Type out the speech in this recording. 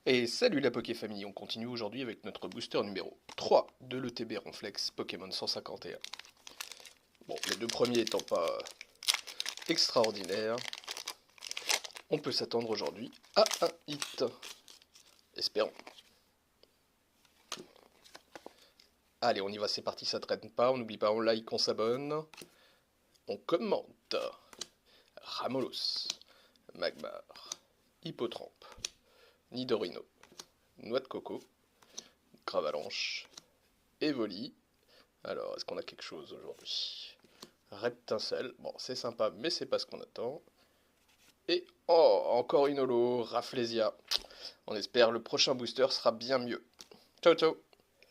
Et salut la Pokéfamille, on continue aujourd'hui avec notre booster numéro 3 de l'ETB Ronflex Pokémon 151. Bon, les deux premiers étant pas extraordinaires, on peut s'attendre aujourd'hui à un hit. Espérons. Allez, on y va, c'est parti, ça traîne pas, on n'oublie pas, on like, on s'abonne. On commente. Ramolos, Magmar, Hippotrampe, Nidorino, Noix de Coco, Cravalanche, Evoli. Alors, est-ce qu'on a quelque chose aujourd'hui? Reptincelle, bon c'est sympa mais c'est pas ce qu'on attend. Et oh, encore une holo, Rafflesia. On espère le prochain booster sera bien mieux. Ciao ciao.